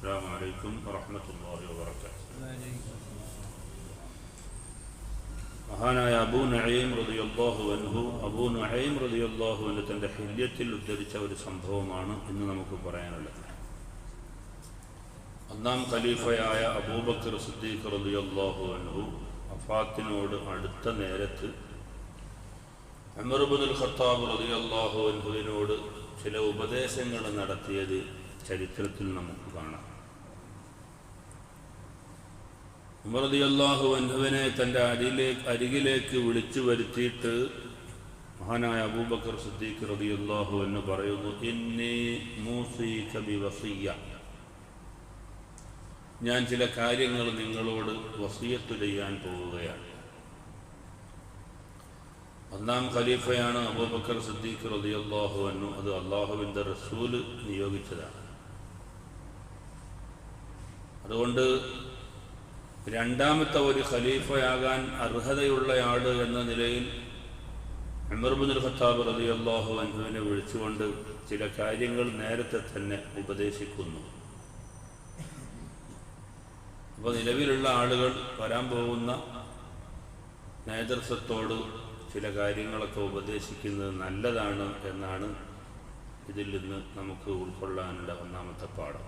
السلام عليكم ورحمة الله وبركاته. മഹാനായ അബൂ നഈം റളിയല്ലാഹു അൻഹു തൻ്റെ ഹില്യത്തിൽ ഉദ്ധരിച്ച ഒരു സംഭവമാണ് ഇന്ന് നമുക്ക് പറയാനുള്ളത്. ഒന്നാം ഖലീഫയായ അബൂബക്കർ സിദ്ദീഖ് റളിയല്ലാഹു അൻഹു വഫാത്തിനോട് അടുത്ത നേരത്ത് ഉമർ ഇബ്നുൽ ഖത്താബ് റളിയല്ലാഹു അൻഹുവിനോട് ചില ഉപദേശങ്ങൾ നടത്തിയത് ചരിത്രത്തിൽ നമുക്ക് കാണാം. ഉമർ റളിയല്ലാഹു അൻഹുവിനെ തൻ്റെ അരികിലേക്ക് വിളിച്ചു വരുത്തിയിട്ട് മഹാനായ അബൂബക്കർ സിദ്ദീഖ് റളിയല്ലാഹു അൻഹു പറയുന്നു, ഇന്നി മൂസീക ബിവസിയ്യ, ഞാൻ ചില കാര്യങ്ങൾ നിങ്ങളോട് വസിയത്ത് ചെയ്യാൻ പോവുകയാണ്. ഒന്നാം ഖലീഫയാണ് അബൂബക്കർ സിദ്ദീഖ് റളിയല്ലാഹു അൻഹു. അത് അള്ളാഹുവിൻ്റെ റസൂല് നിയോഗിച്ചതാണ്. അതുകൊണ്ട് രണ്ടാമത്തെ ഒരു ഖലീഫയാകാൻ അർഹതയുള്ളയാൾ എന്ന നിലയിൽ ഉമർ ഇബ്നുൽ ഖത്താബ് റളിയല്ലാഹു അൻഹുവിനെ വിളിച്ചുകൊണ്ട് ചില കാര്യങ്ങൾ നേരത്തെ തന്നെ ഉപദേശിക്കുന്നു. അപ്പോൾ നിലവിലുള്ള ആളുകൾ വരാൻ പോകുന്ന നേതൃത്വത്തോട് ചില കാര്യങ്ങളൊക്കെ ഉപദേശിക്കുന്നത് നല്ലതാണ് എന്നാണ് ഇതിൽ നിന്ന് നമുക്ക് ഉൾക്കൊള്ളാനുള്ള ഒന്നാമത്തെ പാഠം.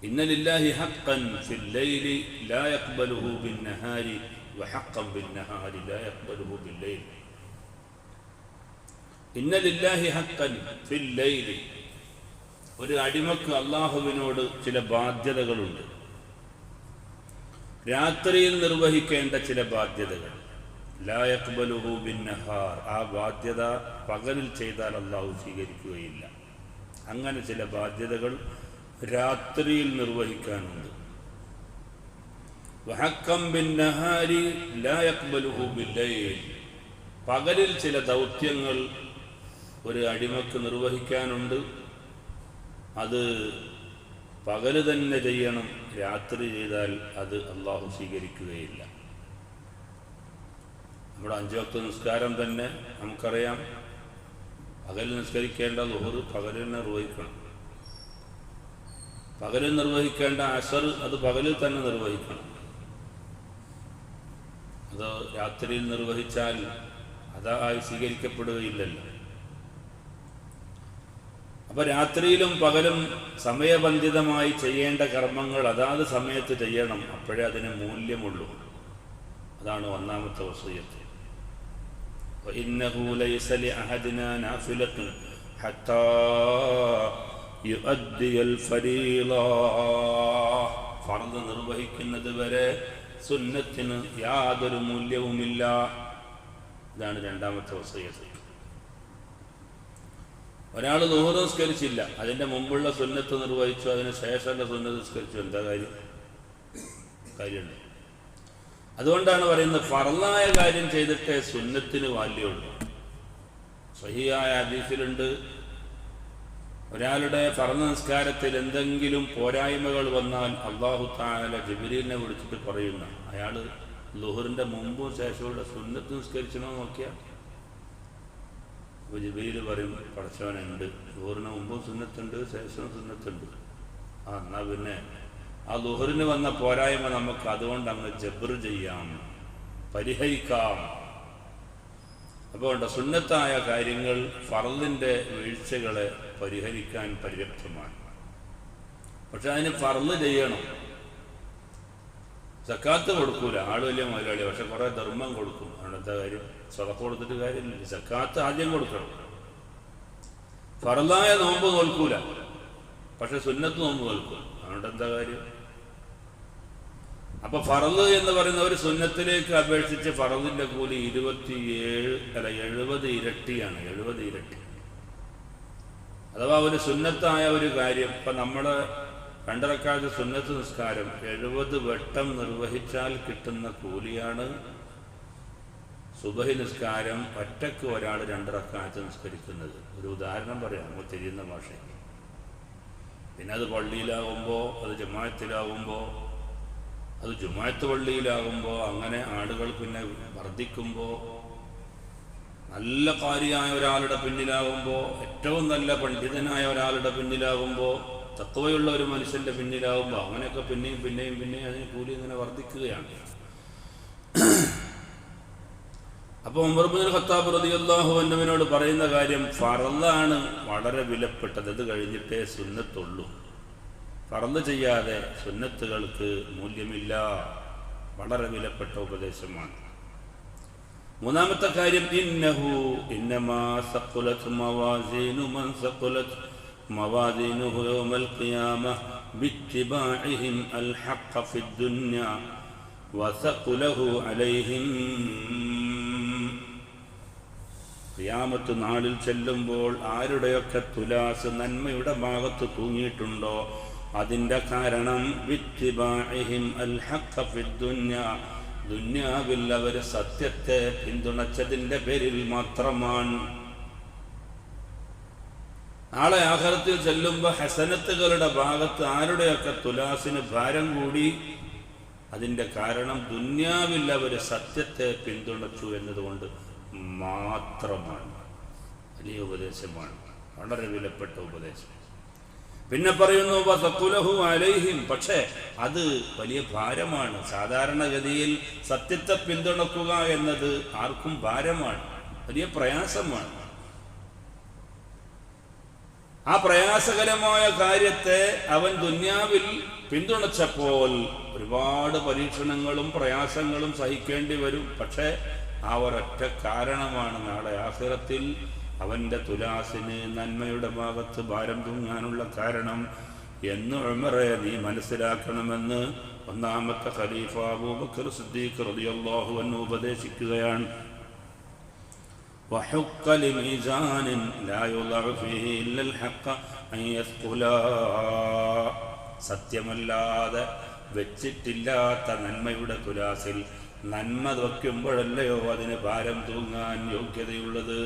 ഇന്ന ലില്ലാഹി ഹഖ്ഖൻ ഫിൽ ലൈലി ലാ യഖ്ബലുഹു ബിന്നഹാരി വഹഖ്ഖൻ ബിന്നഹാരി ലാ യഖ്ബലുഹു ബില്ലൈൽ. ഇന്ന ലില്ലാഹി ഹഖ്ഖൻ ഫിൽ ലൈലി, ഒരു അടിമക്ക് അല്ലാഹുവിനോട് ചില ബാധ്യതകളുണ്ട്, രാത്രിയിൽ നിർവഹിക്കേണ്ട ചില ബാധ്യതകൾ. ലാ യഖ്ബലുഹു ബിന്നഹാർ, ആ ബാധ്യത പകലിൽ ചെയ്താൽ അല്ലാഹു സ്വീകരിക്കുകയില്ല. അങ്ങനെ ചില ബാധ്യതകൾ രാത്രിയിൽ നിർവഹിക്കാനുണ്ട്. വഹഖ്ഖൻ ബിന്നഹാരി ലാ യഖ്ബലുഹു ബില്ലൈൽ, പകലിൽ ചില ദൗത്യങ്ങൾ ഒരു അടിമക്ക് നിർവഹിക്കാനുണ്ട്, അത് പകല് തന്നെ ചെയ്യണം. രാത്രി ചെയ്താൽ അത് അല്ലാഹു സ്വീകരിക്കുകയില്ല. നമ്മുടെ 5 വക്ത് നിസ്കാരം തന്നെ നമുക്കറിയാം, പകൽ നിസ്കരിക്കേണ്ട ളുഹർ പകലിൽ നിർവഹിക്കണം, പകലിൽ നിർവഹിക്കേണ്ട അസർ അത് പകലിൽ തന്നെ നിർവഹിക്കണം. അത് രാത്രിയിൽ നിർവഹിച്ചാൽ അതായി സ്വീകരിക്കപ്പെടുകയില്ലല്ലോ. അപ്പൊ രാത്രിയിലും പകലും സമയബന്ധിതമായി ചെയ്യേണ്ട കർമ്മങ്ങൾ അതാത് സമയത്ത് ചെയ്യണം, അപ്പോഴേ അതിന് മൂല്യമുള്ളൂ. അതാണ് ഒന്നാമത്തെ വസിയത്ത്. വഇന്നഹു ലൈസ ലിഅഹദിനാ നാഫിലത്തുൻ ഹത്താ യുഅദ്ദിയൽ ഫരീള, ഫർദ് നിർവഹിക്കുന്നത് വരെ സുന്നത്തിന് യാതൊരു മൂല്യവുമില്ല. ഇതാണ് രണ്ടാമത്തെ വസിയത്ത്. ഒരാൾ ളുഹർ നിസ്കരിച്ചില്ല, അതിൻ്റെ മുമ്പുള്ള സുന്നത്ത് നിർവഹിച്ചു, അതിന് ശേഷമുള്ള സുന്നത്ത് നിസ്കരിച്ചു, എന്താ കാര്യമുണ്ട്? അതുകൊണ്ടാണ് പറയുന്നത് ഫർളായ കാര്യം ചെയ്തിട്ടേ സുന്നത്തിന് വാല്യമുള്ളൂ. സ്വഹീഹായ ഹദീസിലുണ്ട്, ഒരാളുടെ ഫർള് നിസ്കാരത്തിൽ എന്തെങ്കിലും പോരായ്മകൾ വന്നാൽ അല്ലാഹു തആല ജിബ്രീലിനെ വിളിച്ചിട്ട് പറയുന്ന, അയാൾ ളുഹറിൻ്റെ മുമ്പും ശേഷമുള്ള സുന്നത്ത് നിസ്കരിച്ചണോ നോക്കിയാൽ അപ്പോൾ ജിബ്രീൽ പറയും, പടച്ചവനുണ്ട്, ളുഹറിന് മുമ്പും സുന്നത്തുണ്ട് ശേഷവും സുന്നത്തുണ്ട്. എന്നാൽ പിന്നെ ആ ളുഹറിന് വന്ന പോരായ്മ നമുക്ക് അതുകൊണ്ട് അങ്ങ് ജബ്ർ ചെയ്യാം, പരിഹരിക്കാം. അപ്പോൾ സുന്നത്തായ കാര്യങ്ങൾ ഫർളിൻ്റെ വീഴ്ചകളെ പരിഹരിക്കാൻ പര്യാപ്തമാണ്. പക്ഷെ അതിന് ഫർള് ചെയ്യണം. സക്കാത്ത് കൊടുക്കൂല, ആള് വലിയ മുതലാളി, പക്ഷെ കുറേ ധർമ്മം കൊടുക്കും. അവിടുത്തെ കാര്യം സ്വതക്ക കൊടുത്തിട്ട് കാര്യമില്ല, സക്കാത്ത് ആദ്യം കൊടുക്കണം. ഫർളായ നോമ്പ് നോൽക്കൂല, പക്ഷെ സുന്നത്ത് നോമ്പ് നോൽക്കും. അതുകൊണ്ട് എന്താ കാര്യം? അപ്പൊ ഫർള് എന്ന് പറയുന്ന ഒരു സുന്നത്തിലേക്ക് അപേക്ഷിച്ച് ഫർളിന്റെ കൂലി 70 ഇരട്ടിയാണ്. 70 ഇരട്ടി. അഥവാ ഒരു സുന്നത്തായ ഒരു കാര്യം, ഇപ്പൊ നമ്മുടെ 2 റക്അത്ത് സുന്നത്ത് നിസ്കാരം 70 വട്ടം നിർവഹിച്ചാൽ കിട്ടുന്ന കൂലിയാണ് സുബഹി നിസ്കാരം ഒറ്റക്ക് ഒരാൾ 2 റക്അത്ത് നിസ്കരിക്കുന്നത്. ഒരു ഉദാഹരണം പറയാം, നമുക്ക് തിരിയുന്ന ഭാഷയിൽ. പിന്നെ അത് പള്ളിയിലാകുമ്പോൾ, അത് ജമാഅത്തിലാകുമ്പോൾ, അത് ജുമാഅത്ത് പള്ളിയിലാകുമ്പോൾ, അങ്ങനെ ആളുകൾ പിന്നെ വർദ്ധിക്കുമ്പോൾ, നല്ല കാരിയായ ഒരാളുടെ പിന്നിലാകുമ്പോൾ, ഏറ്റവും നല്ല പണ്ഡിതനായ ഒരാളുടെ പിന്നിലാകുമ്പോൾ തഖ്വയുള്ള ഒരു മനുഷ്യൻ്റെ പിന്നിലാവുമ്പോൾ അങ്ങനെയൊക്കെ പിന്നെയും പിന്നെയും പിന്നെയും അതിന് കൂലി ഇങ്ങനെ വർദ്ധിക്കുകയാണ്. അപ്പോൾ ഉമർ ഇബ്നുൽ ഖത്താബ് റളിയല്ലാഹു അൻഹുവിനോട് പറയുന്ന കാര്യം, ഫർളാണ് വളരെ വിലപ്പെട്ടത്, അത് കഴിഞ്ഞിട്ടേ സുന്നത്തുള്ളൂ. ഫർള് ചെയ്യാതെ സുന്നത്തുകൾക്ക് മൂല്യമില്ല. വളരെ വിലപ്പെട്ട ഉപദേശമാണ്. മൂന്നാമത്തെ കാര്യം, ഇന്നമാ സഖുലത് മവാസീനു മൻ സഖുലത് മവാസീനുഹു യൗമൽ ഖിയാമഹ ബിത്തിബാഇഹിം അൽ ഹഖ്ഖ ഫിദ്ദുനിയ വസഖുലഹു അലൈഹിം. ഖിയാമത്ത് നാളിൽ ചെല്ലുമ്പോൾ ആരുടെയൊക്കെ തുലാസ് നന്മയുടെ ഭാഗത്ത് തൂങ്ങിയിട്ടുണ്ടോ അതിൻ്റെ കാരണം ബിത്തിബാഇഹിം അൽ ഹഖ്ഖ ഫിദ്ദുനിയ, ദുന്യാവിൽ അവർ സത്യത്തെ പിന്തുണച്ചതിൻ്റെ പേരിൽ മാത്രമാണ്. നാളെ ആഖിറത്തിൽ ചെല്ലുമ്പോൾ ഹസനത്തുകളുടെ ഭാഗത്ത് ആരുടെയൊക്കെ തുലാസിന് ഭാരം കൂടി അതിൻ്റെ കാരണം ദുന്യാവിൽ അവർ സത്യത്തെ പിന്തുണച്ചു എന്നതുകൊണ്ട് മാത്രമാണ്. വലിയ ഉപദേശമാണ്, വളരെ വിലപ്പെട്ട ഉപദേശം. പിന്നെ പറയുന്നു വസഖുലഹു അലൈഹിം, പക്ഷേ അത് വലിയ ഭാരമാണ്. സാധാരണഗതിയിൽ സത്യത്തെ പിന്തുണക്കുക എന്നത് ആർക്കും ഭാരമാണ്, വലിയ പ്രയാസമാണ്. ആ പ്രയാസകരമായ കാര്യത്തെ അവൻ ദുന്യാവിൽ പിന്തുണച്ചപ്പോൾ ഒരുപാട് പരീക്ഷണങ്ങളും പ്രയാസങ്ങളും സഹിക്കേണ്ടി വരും. പക്ഷേ ആ ഒരൊറ്റ കാരണമാണ് നാളെ ആഖിറത്തിൽ അവൻ്റെ തുലാസിന് നന്മയുടെ ഭാഗത്ത് ഭാരം തൂങ്ങാനുള്ള കാരണം എന്ന് ഉമറേ നീ മനസ്സിലാക്കണമെന്ന് ഒന്നാമത്തെ ഖലീഫ അബൂബക്കർ സിദ്ദീഖ് റളിയല്ലാഹു അൻഹു ഉപദേശിക്കുകയാണ്. وحق لميزان لا يضع فيه إلا الحق أن يثقلا, സത്യമല്ലാതെ വെച്ചിട്ടില്ലാത്ത നന്മയുടെ തുലാസിൽ നന്മ വയ്ക്കുമ്പോഴല്ലയോ അതിന് ഭാരം തൂങ്ങാൻ യോഗ്യതയുള്ളത്.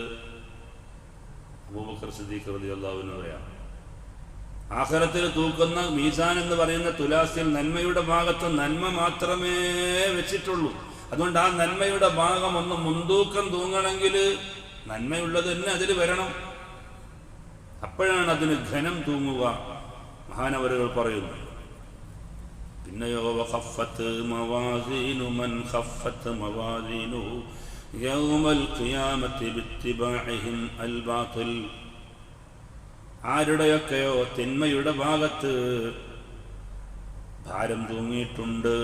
അബൂബക്കർ സിദ്ദീഖ് റളിയല്ലാഹു അൻഹു പറയാം, ആഖിറത്തിൽ തൂക്കുന്ന മീസാൻ എന്ന് പറയുന്ന തുലാസിൽ നന്മയുടെ ഭാഗത്ത് നന്മ മാത്രമേ വെച്ചിട്ടുള്ളൂ. അതുകൊണ്ട് ആ നന്മയുടെ ഭാഗം ഒന്ന് മുൻതൂക്കം തൂങ്ങണമെങ്കിൽ നന്മയുള്ളത് തന്നെ അതിൽ വരണം, അപ്പോഴാണ് അതിന് ഘനം തൂങ്ങുക. മഹാനവരുകൾ പറയുന്നു. പിന്നെയോ വഖഫത്ത് മവാസീനു മൻ ഖഫത്ത് മവാസീനുഹു യൗമൽ ഖിയാമത്തി ബിത്തിബാഇഹിം അൽ ബാതിൽ, ആരുടെയൊക്കെയോ തിന്മയുടെ ഭാഗത്ത് ഭാരം തൂങ്ങിയിട്ടുണ്ട്,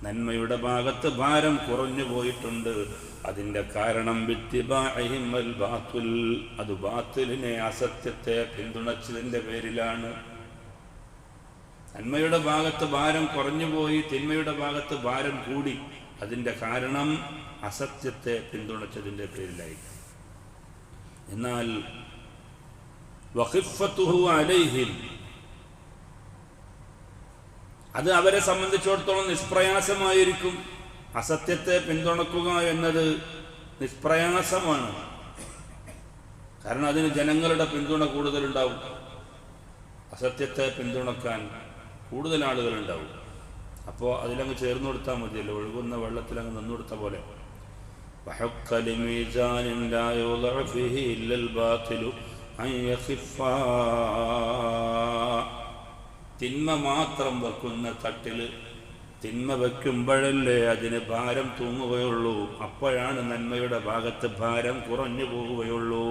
നന്മയുടെ ഭാഗത്ത് ഭാരം കുറഞ്ഞു പോയിട്ടുണ്ട്, അതിൻ്റെ കാരണം ബിത്തിബാഇഹിം അൽ ബാതിൽ, അത് ബാത്തിലിനെ അസത്യത്തെ പിന്തുണച്ചതിൻ്റെ പേരിലാണ്. നന്മയുടെ ഭാഗത്ത് ഭാരം കുറഞ്ഞുപോയി, തിന്മയുടെ ഭാഗത്ത് ഭാരം കൂടി, അതിൻ്റെ കാരണം അസത്യത്തെ പിന്തുണച്ചതിൻ്റെ പേരിലായി. എന്നാൽ വഖിഫത്തുഹു അലൈഹിം, അത് അവരെ സംബന്ധിച്ചിടത്തോളം നിഷ്പ്രയാസമായിരിക്കും. അസത്യത്തെ പിന്തുണക്കുക എന്നത് നിഷ്പ്രയാസമാണ്. കാരണം അതിന് ജനങ്ങളുടെ പിന്തുണ കൂടുതലുണ്ടാവും. അസത്യത്തെ പിന്തുണക്കാൻ കൂടുതൽ ആളുകളുണ്ടാവും. അപ്പോൾ അതിലങ്ങ് ചേർന്ന് കൊടുത്താൽ മതിയല്ലോ, ഒഴുകുന്ന വെള്ളത്തിലങ്ങ് നിന്നു കൊടുത്ത പോലെ. തിന്മ മാത്രം വെക്കുന്ന തട്ടിൽ തിന്മ വയ്ക്കുമ്പോഴല്ലേ അതിന് ഭാരം തൂങ്ങുകയുള്ളൂ, അപ്പോഴാണ് നന്മയുടെ ഭാഗത്ത് ഭാരം കുറഞ്ഞു പോവുകയുള്ളൂ.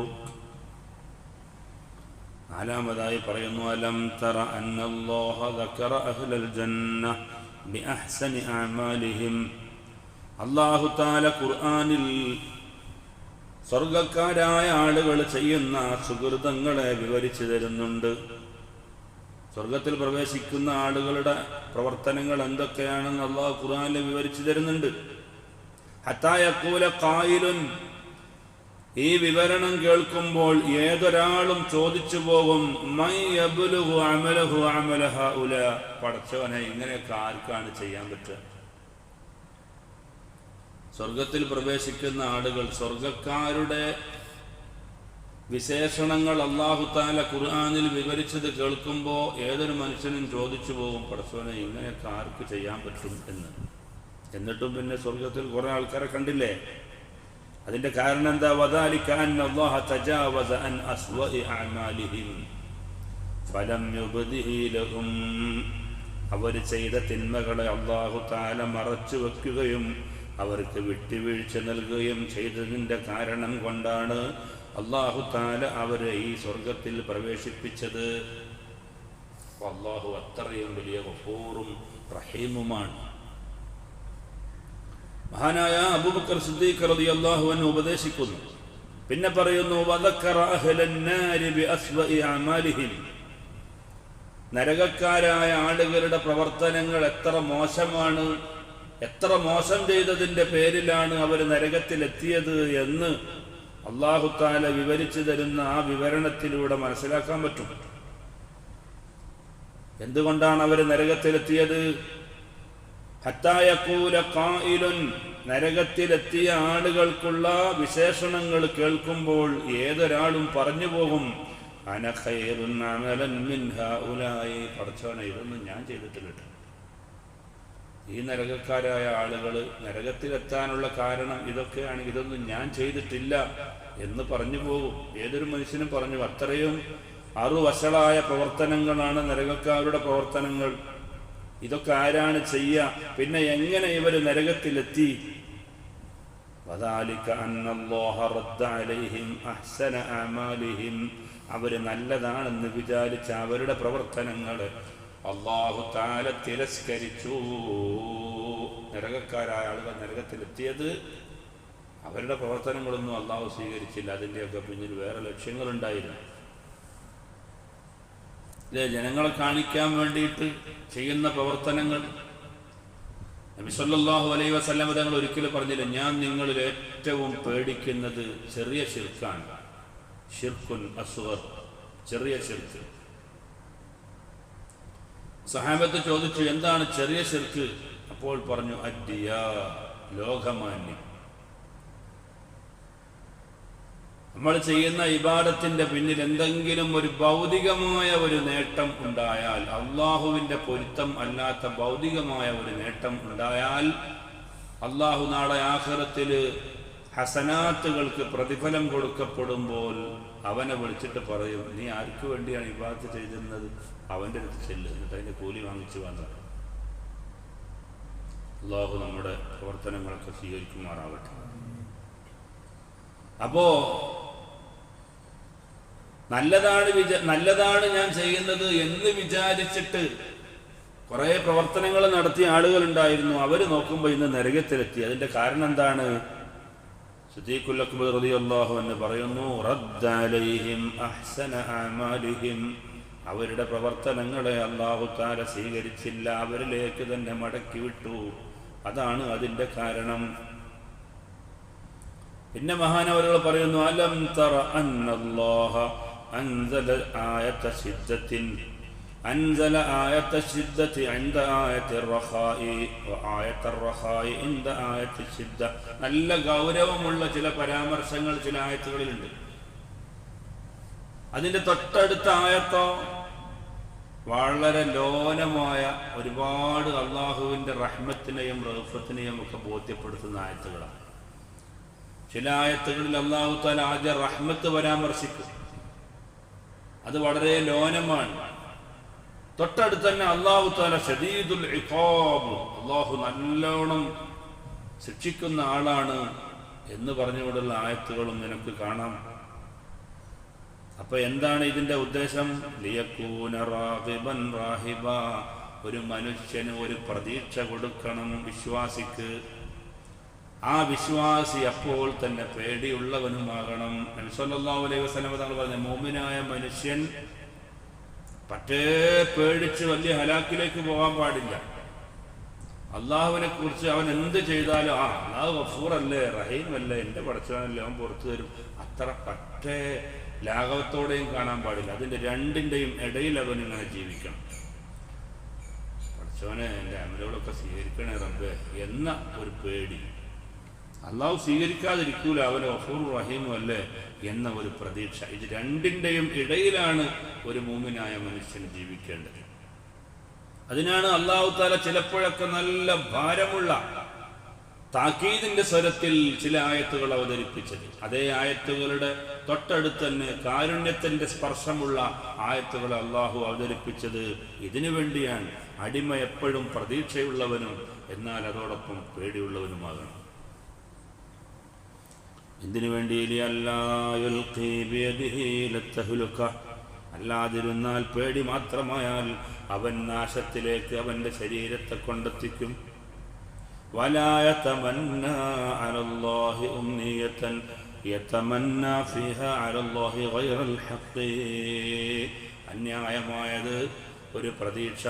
നാലാമതായി പറയുന്നു, അലം തറ അന്നല്ലാഹ ദക്കറ അഹ്ലൽ ജന്ന ബിഅഹ്സനി അഅമാലിഹിം, അല്ലാഹു തആല ഖുർആനിൽ സ്വർഗക്കാരായ ആളുകൾ ചെയ്യുന്ന സുകൃതങ്ങളെ വിവരിച്ചു തരുന്നുണ്ട്. സ്വർഗത്തിൽ പ്രവേശിക്കുന്ന ആളുകളുടെ പ്രവർത്തനങ്ങൾ എന്തൊക്കെയാണെന്ന് അല്ലാഹു ഖുർആനിൽ വിവരിച്ചു തരുന്നുണ്ട്. ഹത്താ യഖൂല ഖായിലുൻ, ഈ വിവരണം കേൾക്കുമ്പോൾ ഏതൊരാളും ചോദിച്ചു പോകും, മൻ യബ്ലുഗു അമലഹു അമല ഹൗലാ, പടച്ചവനെ ഇങ്ങനെയൊക്കെ ആർക്കാണ് ചെയ്യാൻ പറ്റുക? സ്വർഗത്തിൽ പ്രവേശിക്കുന്ന ആളുകൾ, സ്വർഗക്കാരുടെ വിശേഷണങ്ങൾ അല്ലാഹു തആല ഖുർആനിൽ വിവരിച്ചത് കേൾക്കുമ്പോൾ ഏതൊരു മനുഷ്യനും ചോദിച്ചു പോകും, പടച്ചവനെ ഇങ്ങനെയൊക്കെ ആർക്ക് ചെയ്യാൻ പറ്റും എന്ന്. എന്നിട്ടും പിന്നെ സ്വർഗത്തിൽ കുറെ ആൾക്കാരെ കണ്ടില്ലേ? അതിന്റെ കാരണം എന്താ? വദാലിക അന്നല്ലാഹ തജാവസ അൻ അസ്വഇ അഅമാലിഹിം, ഫലം യുബ്ദിഹി ലഹും, അവർ ചെയ്ത തിന്മകളെ അല്ലാഹു തആല മറച്ചു വെക്കുകയും അവർക്ക് വിട്ടുവീഴ്ച നൽകുകയും ചെയ്തതിൻ്റെ കാരണം കൊണ്ടാണ് അല്ലാഹു തആല അവരെ ഈ സ്വർഗത്തിൽ പ്രവേശിപ്പിച്ചത്. അല്ലാഹു അത്രയും വലിയ ഗഫൂറും റഹീമുമാണ്. മഹാനായ അബൂബക്കർ സിദ്ദീഖ് റളിയല്ലാഹു അൻഹു ഉപദേശിക്കുന്നു, പിന്നെ പറയുന്നു, വദക്കറ അഹ്ലൻ നാരി ബിഅസ്വഇ അഅമാലിഹിം, നരകക്കാരായ ആളുകളുടെ പ്രവർത്തനങ്ങൾ എത്ര മോശമാണ്, എത്ര മോശം ചെയ്തതിൻ്റെ പേരിലാണ് അവർ നരകത്തിലെത്തിയത് എന്ന് അല്ലാഹു തആല വിവരിച്ചു തരുന്ന ആ വിവരണത്തിലൂടെ മനസ്സിലാക്കാൻ പറ്റും. എന്തുകൊണ്ടാണ് അവർ നരകത്തിലെത്തിയത്? ഹത്താ യഖൂല ഖായിലുൻ, നരകത്തിലെത്തിയ ആളുകൾക്കുള്ള വിശേഷണങ്ങൾ കേൾക്കുമ്പോൾ ഏതൊരാളും പറഞ്ഞു പോകും, അന ഖൈറുൻ അമലൻ മിൻ ഹൗലായി, പടച്ചോനെ ഇതൊന്നും ഞാൻ ചെയ്തിട്ടില്ല. ഈ നരകക്കാരായ ആളുകൾ നരകത്തിലെത്താനുള്ള കാരണം ഇതൊക്കെയാണ്, ഇതൊന്നും ഞാൻ ചെയ്തിട്ടില്ല എന്ന് പറഞ്ഞു പോകും. ഏതൊരു മനുഷ്യനും പറഞ്ഞു. അത്രയും അറുവശളായ പ്രവർത്തനങ്ങളാണ് നരകക്കാരുടെ പ്രവർത്തനങ്ങൾ. ഇതൊക്കെ ആരാണ് ചെയ്യുക? പിന്നെ എങ്ങനെ ഇവർ നരകത്തിലെത്തി? വദാലിക അന്നല്ലാഹ റദ്ദ അലൈഹിം അഹ്സന അഅമാലിഹിം, അവർ നല്ലതാണെന്ന് വിചാരിച്ച അവരുടെ പ്രവർത്തനങ്ങൾ അല്ലാഹു തആല തിരസ്കരിച്ചു. നരകക്കാരായ ആളുകൾ നരകത്തിലെത്തിയത് അവരുടെ പ്രവർത്തനങ്ങളൊന്നും അല്ലാഹു സ്വീകരിച്ചില്ല. അതിൻ്റെയൊക്കെ പിന്നിൽ വേറെ ലക്ഷ്യങ്ങളുണ്ടായിരുന്നു. ജനങ്ങളെ കാണിക്കാൻ വേണ്ടിയിട്ട് ചെയ്യുന്ന പ്രവർത്തനങ്ങൾ. നബി സല്ലല്ലാഹു അലൈഹി വസല്ലം തങ്ങൾ ഒരിക്കലും പറഞ്ഞില്ല, ഞാൻ നിങ്ങളിൽ ഏറ്റവും പേടിക്കുന്നത് ചെറിയ ശിർക്കാണ്, ഷിർക്കുൻ അസ്ഗർ, ചെറിയ ശിർക്ക്. സഹാബത്ത് ചോദിച്ചു, എന്താണ് ചെറിയ ശിർക്ക്? അപ്പോൾ പറഞ്ഞു, അദ്ദിയാ, ലോകമാന്യം. നമ്മൾ ചെയ്യുന്ന ഇബാദത്തിന്റെ പിന്നിൽ എന്തെങ്കിലും ഒരു ഭൗതികമായ ഒരു നേട്ടം ഉണ്ടായാൽ, അള്ളാഹുവിന്റെ പൊരുത്തം അല്ലാത്ത ഭൗതികമായ ഒരു നേട്ടം ഉണ്ടായാൽ, അള്ളാഹു നാളെ ആഖിറത്തിൽ ഹസനാത്തുകൾക്ക് പ്രതിഫലം കൊടുക്കപ്പെടുമ്പോൾ അവനെ വിളിച്ചിട്ട് പറയും, നീ ആർക്ക് വേണ്ടിയാണ് ഇബാദത്ത് ചെയ്തിരുന്നത്? അവൻ്റെ അടുത്ത് ചെല്ല്, എന്നിട്ട് അതിൻ്റെ കൂലി വാങ്ങിച്ചു വന്നത്. അള്ളാഹു നമ്മുടെ പ്രവർത്തനങ്ങളൊക്കെ സ്വീകരിക്കുമാറാവട്ടെ. അപ്പോ നല്ലതാണ് ഞാൻ ചെയ്യുന്നത് എന്ന് വിചാരിച്ചിട്ട് കുറെ പ്രവർത്തനങ്ങൾ നടത്തിയ ആളുകൾ ഉണ്ടായിരുന്നു. അവർ നോക്കുമ്പോൾ ഇന്ന് നരകത്തിലെത്തി. അതിന്റെ കാരണം എന്താണ്? സിദ്ദീഖുൽ അക്ബർ റളിയല്ലാഹു അൻഹു പറയുന്നു, റദ്ദ അലൈഹിം അഹ്സന അഅമാലിഹിം, അവരുടെ പ്രവർത്തനങ്ങളെ അല്ലാഹു തആല സ്വീകരിച്ചില്ല, അവരിലേക്ക് തന്നെ മടക്കി വിട്ടു. അതാണ് അതിന്റെ കാരണം. പിന്നെ മഹാനവരുകൾ പറയുന്നു, അലം തറ അന്നല്ലാഹ അൻസല ആയത ശിദ്ദത്തിൻ, അൻസല ആയത ശിദ്ദത്തി ഇൻദ ആയത്തി റഖായി വആയത റഖായി ഇൻദ ആയത്തി ശിദ്ദ. നല്ല ഗൗരവമുള്ള ചില പരാമർശങ്ങൾ ചില ആയത്തുകളിലുണ്ട്. അതിന്റെ തൊട്ടടുത്ത ആയത്തോ വളരെ ലോലമായ ഒരുപാട് അള്ളാഹുവിന്റെ റഹ്മത്തിനെയും റഹ്ഫത്തിനെയും ഒക്കെ ബോധ്യപ്പെടുത്തുന്ന ആയത്തുകളാണ്. ചില ആയത്തുകളിൽ അല്ലാഹു തആല ആദ്യ റഹ്മത്ത് പരാമർശിക്കും, അത് വളരെ ലോനമാണ്. തൊട്ടടുത്ത് തന്നെ അല്ലാഹു തആല ശദീദുൽ ഇഖാബ്, അല്ലാഹു നല്ലോണം ശിക്ഷിക്കുന്ന ആളാണ് എന്ന് പറഞ്ഞുകൊണ്ടുള്ള ആയത്തുകളും നിനക്ക് കാണാം. അപ്പൊ എന്താണ് ഇതിന്റെ ഉദ്ദേശം? ലിയകൂന റാഗിബൻ റാഹിബ, ഒരു മനുഷ്യന് ഒരു പ്രതീക്ഷ കൊടുക്കണം വിശ്വാസിക്ക്. ആ വിശ്വാസി അപ്പോൾ തന്നെ പേടിയുള്ളവനുമാകണം. നബി സല്ലല്ലാഹു അലൈഹി വസല്ലം തങ്ങൾ പറഞ്ഞ, മുഅ്മിനായ മനുഷ്യൻ പറ്റേ പേടിച്ച് വലിയ ഹലാക്കിലേക്ക് പോകാൻ പാടില്ല. അള്ളാഹുവിനെ കുറിച്ച് അവൻ എന്ത് ചെയ്താലും അള്ളാഹു ഗഫൂർ അല്ലേ, റഹീം അല്ലേ, എൻ്റെ പടച്ചവനല്ലേ, അവൻ പുറത്തു തരും, അത്ര പറ്റേ ലാഘവത്തോടെയും കാണാൻ പാടില്ല. അതിൻ്റെ രണ്ടിൻ്റെയും ഇടയിൽ അവൻ ഇങ്ങനെ ജീവിക്കണം. പടച്ചവനെ എൻ്റെ അമലുകളൊക്കെ സ്വീകരിക്കണേ റബ്ബേ എന്ന ഒരു പേടി. അള്ളാഹു സ്വീകരിക്കാതിരിക്കൂല, അവൻ ഗഫൂർ റഹീമും അല്ലേ എന്ന ഒരു പ്രതീക്ഷ. ഇത് രണ്ടിൻ്റെയും ഇടയിലാണ് ഒരു മുഅ്മിനായ മനുഷ്യൻ ജീവിക്കേണ്ടത്. അതിനാണ് അല്ലാഹു തആല ചിലപ്പോഴൊക്കെ നല്ല ഭാരമുള്ള താക്കീദിന്റെ സ്വരത്തിൽ ചില ആയത്തുകൾ അവതരിപ്പിച്ചത്. അതേ ആയത്തുകളുടെ തൊട്ടടുത്ത് തന്നെ കാരുണ്യത്തിന്റെ സ്പർശമുള്ള ആയത്തുകൾ അള്ളാഹു അവതരിപ്പിച്ചത് ഇതിനു വേണ്ടിയാണ്. അടിമ എപ്പോഴും പ്രതീക്ഷയുള്ളവനും എന്നാൽ അതോടൊപ്പം പേടിയുള്ളവനുമാകണം. എന്തിനു വേണ്ടി? അല്ലാതിരുന്നാൽ പേടി മാത്രമായാൽ അവൻ നാശത്തിലേക്ക് അവന്റെ ശരീരത്തെ കൊണ്ടെത്തിക്കും. ولا يتمنى على الله أمنية يتمنى فيها على الله غير الحق. അന്യായമായത് ഒരു പ്രതീക്ഷ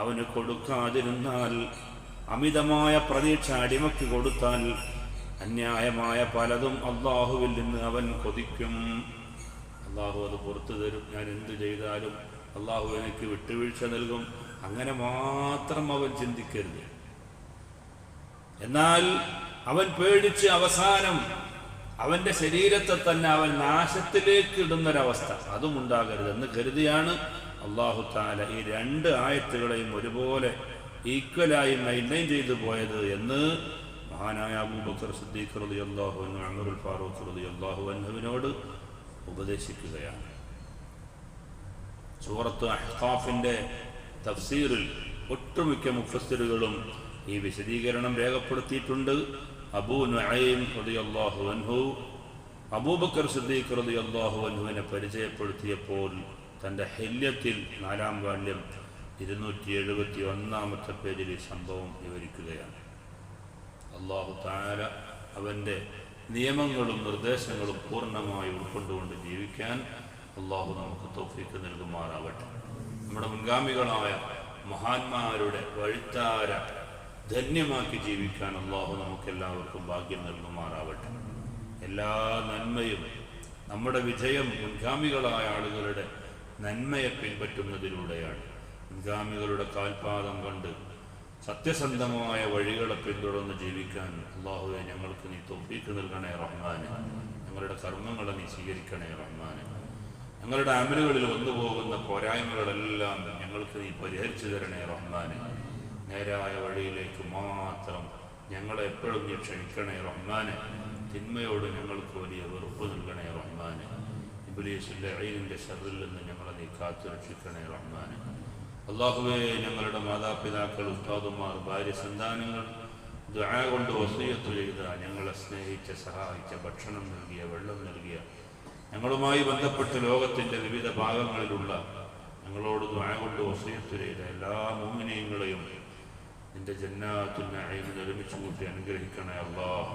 അവന് കൊടുക്കാതിരുന്നാൽ, അമിതമായ പ്രതീക്ഷ അടിമയ്ക്ക് കൊടുത്താൽ അന്യായമായ പലതും അള്ളാഹുവിൽ നിന്ന് അവൻ കൊതിക്കും. അള്ളാഹു അത് പുറത്തു തരും, ഞാൻ എന്ത് ചെയ്താലും അള്ളാഹു എനിക്ക് വിട്ടുവീഴ്ച നൽകും, അങ്ങനെ മാത്രം അവൻ ചിന്തിക്കരുത്. എന്നാൽ അവൻ പേടിച്ച് അവസാനം അവന്റെ ശരീരത്തെ തന്നെ അവൻ നാശത്തിലേക്ക് ഇടുന്നൊരവസ്ഥ അതും ഉണ്ടാകരുത് എന്ന് കരുതിയാണ് അല്ലാഹു തആല ഈ രണ്ട് ആയത്തുകളെയും ഒരുപോലെ ഈക്വലായി മെയിൻറ്റെയിൻ ചെയ്തു പോയത് എന്ന് മഹാനായ അബൂബക്കർ സിദ്ദീഖ് റളിയല്ലാഹു അൻഹു ഉമറുൽ ഫാറൂഖ് റളിയല്ലാഹു അൻഹുവിനോട് ഉപദേശിക്കുകയാണ്. സൂറത്ത് അഹ്ഖാഫിന്റെ തഫ്സീറിൽ ഒട്ടുമിക്ക മുഫസ്സിറുകളും ഈ വിശദീകരണം രേഖപ്പെടുത്തിയിട്ടുണ്ട്. അബൂ നുഐം റളിയല്ലാഹു അൻഹു അബൂബക്കർ സിദ്ദീഖ് റളിയല്ലാഹു അൻഹുവിനെ പരിചയപ്പെടുത്തിയപ്പോൾ തൻ്റെ ഹില്യത്തിൽ 4-ാം വാല്യം 271-ാമത്തെ പേജിൽ ഈ സംഭവം വിവരിക്കുകയാണ്. അല്ലാഹു തആല അവൻ്റെ നിയമങ്ങളും നിർദ്ദേശങ്ങളും പൂർണ്ണമായി ഉൾക്കൊണ്ടുകൊണ്ട് ജീവിക്കാൻ അല്ലാഹു നമുക്ക് തൗഫീഖ് നൽകുമാറാവട്ടെ. നമ്മുടെ മുൻഗാമികളായ മഹാന്മാരുടെ വഴിത്താര ധന്യമാക്കി ജീവിക്കാൻ അല്ലാഹു നമുക്കെല്ലാവർക്കും ഭാഗ്യം നൽകുമാറാവട്ടെ. എല്ലാ നന്മയും നമ്മുടെ വിജയം മുൻഗാമികളായ ആളുകളുടെ നന്മയെ പിൻപറ്റുന്നതിലൂടെയാണ്. മുൻഗാമികളുടെ കാൽപാദം കണ്ട് സത്യസന്ധമായ വഴികളെ പിന്തുടർന്ന് ജീവിക്കാൻ അല്ലാഹുവേ ഞങ്ങൾക്ക് നീ തൗഫീഖ് നൽകണേ റഹ്മാനെ. ഞങ്ങളുടെ കർമ്മങ്ങളെ നീ സ്വീകരിക്കണേ റഹ്മാനെ. ഞങ്ങളുടെ അമലുകളിൽ വന്നുപോകുന്ന പോരായ്മകളെല്ലാം ഞങ്ങൾക്ക് നീ പരിഹരിച്ചു തരണേ റഹ്മാനെ. നേരായ വഴിയിലേക്ക് മാത്രം ഞങ്ങളെ എപ്പോഴും നീ ക്ഷണിക്കണേ റഹ്മാനെ. തിന്മയോട് ഞങ്ങൾക്ക് വലിയ വെറുപ്പ് നൽകണേ റഹ്മാനെ. ഇബ്ലീസിന്റെ ഐനിന്റെ ശർറിൽ നിന്ന് ഞങ്ങളെ നീ കാത്തുരക്ഷിക്കണേ റഹ്മാനെ. അല്ലാഹുവേ, ഞങ്ങളുടെ മാതാപിതാക്കൾ, ഉസ്താദുമാർ, ഭാര്യ, സന്താനങ്ങൾ ദുആ കൊണ്ട് വസിയത്ത് ചെയ്ത, ഞങ്ങളെ സ്നേഹിച്ച, സഹായിച്ച, ഭക്ഷണം നൽകിയ, വെള്ളം നൽകിയ, ഞങ്ങളുമായി ബന്ധപ്പെട്ട് ലോകത്തിൻ്റെ വിവിധ ഭാഗങ്ങളിലുള്ള ഞങ്ങളോട് ദുആ കൊണ്ട് വസിയത്ത് ചെയ്ത എല്ലാ മുഅ്മിനീങ്ങളെയും നിന്റെ ജന്നാത്തുൽ നഈമിൽ ഒരുമിച്ച് കൂട്ടി അനുഗ്രഹിക്കണേ അല്ലാഹ്.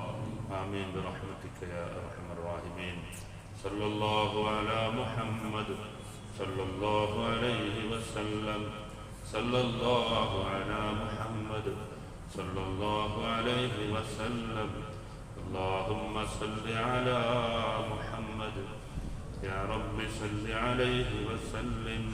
ആമീൻ ബിറഹ്മതിക യാ അർഹമർ റഹീമീൻ. സല്ലല്ലാഹു അലാ മുഹമ്മദ് സല്ലല്ലാഹു അലൈഹി വസല്ലം. സല്ലല്ലാഹു അലാ മുഹമ്മദ് സല്ലല്ലാഹു അലൈഹി വസല്ലം. اللهم صل على محمد يا رب صل عليه وسلم.